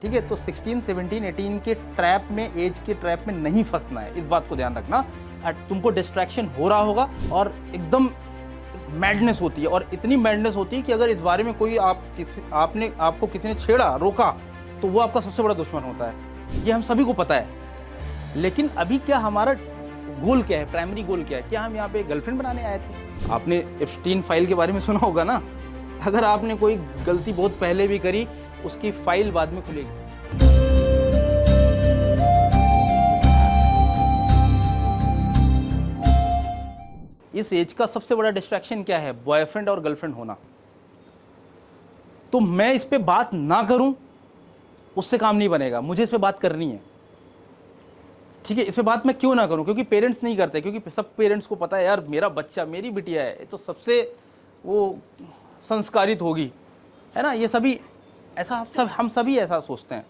ठीक है, तो 16, 17, 18 के ट्रैप में, एज के ट्रैप में नहीं फंसना है, इस बात को ध्यान रखना। तुमको डिस्ट्रैक्शन हो रहा होगा और एकदम मैडनेस होती है, और इतनी मैडनेस होती है कि अगर इस बारे में कोई आपको किसी ने छेड़ा, रोका, तो वो आपका सबसे बड़ा दुश्मन होता है। ये हम सभी को पता है। लेकिन अभी क्या हमारा गोल क्या है, प्राइमरी गोल क्या है? क्या हम यहाँ पे गर्लफ्रेंड बनाने आए थे? आपने एप्स्टीन फाइल के बारे में सुना होगा ना। अगर आपने कोई गलती बहुत पहले भी करी, उसकी फाइल बाद में खुलेगी। इस एज का सबसे बड़ा डिस्ट्रैक्शन क्या है? बॉयफ्रेंड और गर्लफ्रेंड होना। तो मैं इस पे बात ना करूं, उससे काम नहीं बनेगा, मुझे इस पे बात करनी है। ठीक है, इस पे बात मैं क्यों ना करूं? क्योंकि पेरेंट्स नहीं करते, क्योंकि सब पेरेंट्स को पता है यार मेरा बच्चा, मेरी बिटिया है, तो सबसे वो संस्कारित होगी, है ना। ये सभी ऐसा, हम सभी ऐसा सोचते हैं।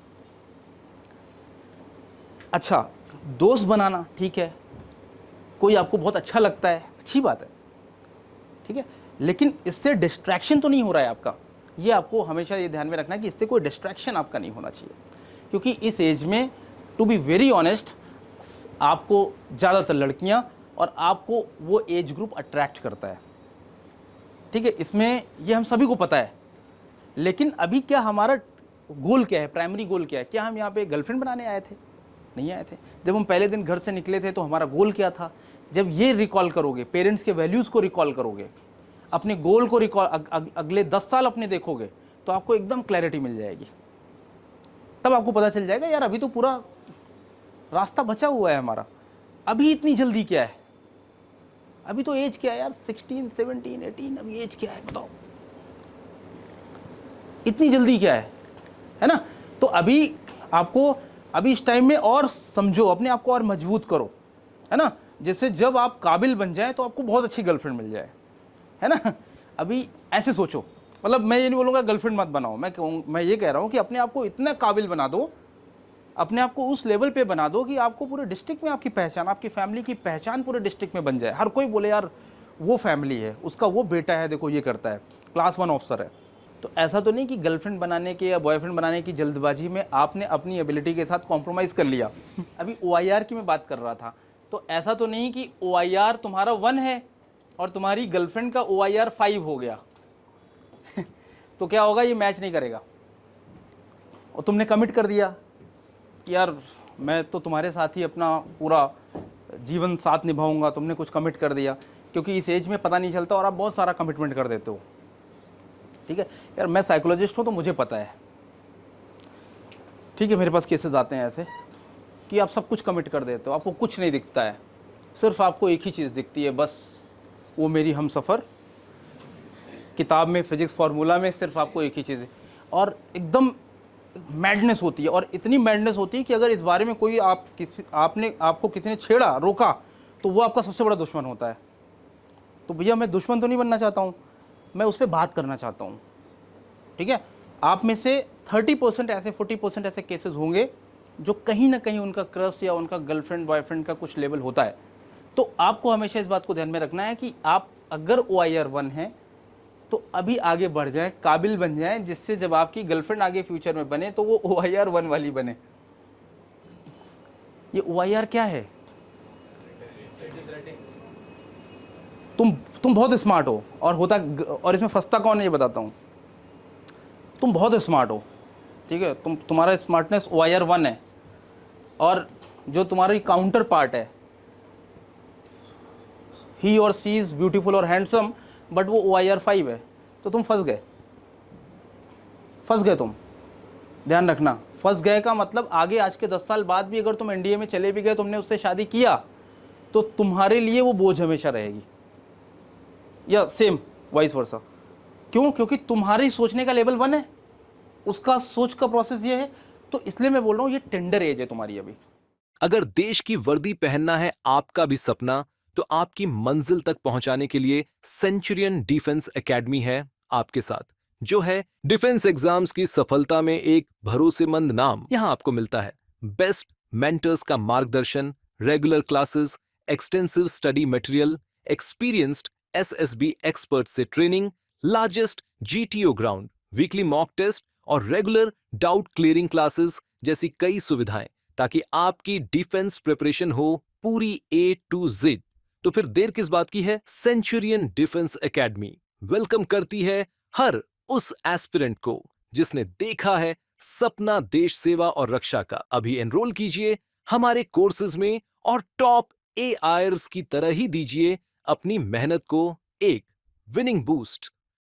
अच्छा, दोस्त बनाना ठीक है, कोई आपको बहुत अच्छा लगता है, अच्छी बात है, ठीक है, लेकिन इससे डिस्ट्रैक्शन तो नहीं हो रहा है आपका। ये आपको हमेशा ये ध्यान में रखना है कि इससे कोई डिस्ट्रैक्शन आपका नहीं होना चाहिए। क्योंकि इस एज में, टू बी वेरी ऑनेस्ट, आपको ज़्यादातर लड़कियां और आपको वो एज ग्रुप अट्रैक्ट करता है। ठीक है, इसमें ये हम सभी को पता है। लेकिन अभी क्या हमारा गोल क्या है, प्राइमरी गोल क्या है? क्या हम यहाँ पे गर्लफ्रेंड बनाने आए थे? नहीं आए थे। जब हम पहले दिन घर से निकले थे तो हमारा गोल क्या था? जब ये रिकॉल करोगे, पेरेंट्स के वैल्यूज़ को रिकॉल करोगे, अपने गोल को रिकॉल, अगले 10 साल अपने देखोगे, तो आपको एकदम क्लैरिटी मिल जाएगी। तब आपको पता चल जाएगा यार अभी तो पूरा रास्ता बचा हुआ है हमारा, अभी इतनी जल्दी क्या है? अभी तो एज क्या है यार, 16, 17, 18, अभी एज क्या है बताओ? इतनी जल्दी क्या है ना। तो अभी आपको, अभी इस टाइम में और समझो, अपने आप को और मजबूत करो, है ना, जिससे जब आप काबिल बन जाए तो आपको बहुत अच्छी गर्लफ्रेंड मिल जाए, है ना। अभी ऐसे सोचो, मतलब मैं ये नहीं बोलूँगा गर्लफ्रेंड मत बनाओ, मैं ये कह रहा हूँ कि अपने आप को इतना काबिल बना दो, अपने आप को उस लेवल पे बना दो कि आपको पूरे डिस्ट्रिक्ट में आपकी पहचान, आपकी फैमिली की पहचान पूरे डिस्ट्रिक्ट में बन जाए। हर कोई बोले यार वो फैमिली है, उसका वो बेटा है, देखो ये करता है, क्लास 1 ऑफिसर है। तो ऐसा तो नहीं कि गर्लफ्रेंड बनाने के या बॉयफ्रेंड बनाने की जल्दबाजी में आपने अपनी एबिलिटी के साथ कॉम्प्रोमाइज़ कर लिया। अभी OIR की मैं बात कर रहा था, तो ऐसा तो नहीं कि OIR तुम्हारा 1 है और तुम्हारी गर्लफ्रेंड का OIR 5 हो गया। तो क्या होगा? ये मैच नहीं करेगा। और तुमने कमिट कर दिया कि यार मैं तो तुम्हारे साथ ही अपना पूरा जीवन साथ निभाऊंगा, तुमने कुछ कमिट कर दिया, क्योंकि इस एज में पता नहीं चलता और आप बहुत सारा कमिटमेंट कर देते हो। ठीक है यार, मैं साइकोलॉजिस्ट हूँ तो मुझे पता है। ठीक है, मेरे पास केसेस आते हैं ऐसे कि आप सब कुछ कमिट कर देते हो, आपको कुछ नहीं दिखता है, सिर्फ आपको एक ही चीज़ दिखती है, बस वो मेरी हमसफ़र, किताब में फिजिक्स फार्मूला में सिर्फ आपको एक ही चीज़ है, और एकदम मैडनेस होती है, और इतनी मैडनेस होती है कि अगर इस बारे में कोई आपको किसी ने छेड़ा, रोका, तो वो आपका सबसे बड़ा दुश्मन होता है। तो भैया मैं दुश्मन तो नहीं बनना चाहता हूँ, मैं उस पर बात करना चाहता हूँ। ठीक है, आप में से 30% ऐसे, 40% ऐसे केसेस होंगे जो कहीं ना कहीं उनका क्रश या उनका गर्लफ्रेंड बॉयफ्रेंड का कुछ लेवल होता है। तो आपको हमेशा इस बात को ध्यान में रखना है कि आप अगर OIR 1 है तो अभी आगे बढ़ जाए, काबिल बन जाए, जिससे जब आपकी गर्लफ्रेंड आगे फ्यूचर में बने तो वो OIR 1 वाली बने। ये OIR क्या है? तुम बहुत स्मार्ट हो, और इसमें फंसता कौन है ये बताता हूँ। तुम बहुत स्मार्ट हो, ठीक है, तुम्हारा स्मार्टनेस OIR 1 है, और जो तुम्हारी काउंटर पार्ट है, ही और सी इज ब्यूटीफुल और हैंडसम, बट वो OIR 5 है, तो तुम फंस गए। तुम ध्यान रखना, फंस गए का मतलब आगे, आज के 10 साल बाद भी अगर तुम NDA में चले भी गए, तुमने उससे शादी किया, तो तुम्हारे लिए वो बोझ हमेशा रहेगी, या सेम वाइस वर्सा। क्यों? क्योंकि तुम्हारी सोचने का लेवल 1 है, उसका सोच का प्रोसेस ये है। तो इसलिए मैं बोल रहा हूँ ये टेंडर एज है तुम्हारी अभी। अगर देश की वर्दी पहनना है आपका भी सपना, तो आपकी मंजिल तक पहुंचाने के लिए सेंचुरियन डिफेंस एकेडमी है आपके साथ, जो है डिफेंस एग्जाम्स की सफलता में एक भरोसेमंद नाम। यहां आपको मिलता है बेस्ट मेंटर्स का मार्गदर्शन, regular classes, extensive study material, experienced SSB expert से training, largest GTO ground, weekly mock test और रेगुलर डाउट क्लियरिंग क्लासेस जैसी कई सुविधाएं, ताकि आपकी डिफेंस प्रिपरेशन हो पूरी A to Z। तो फिर देर किस बात की है? सेंचुरियन डिफेंस एकेडमी वेलकम करती है हर उस एस्पिरेंट को जिसने देखा है सपना देश सेवा और रक्षा का। अभी एनरोल कीजिए हमारे कोर्सेज में और टॉप AIRS की तरह ही दीजिए अपनी मेहनत को एक विनिंग बूस्ट।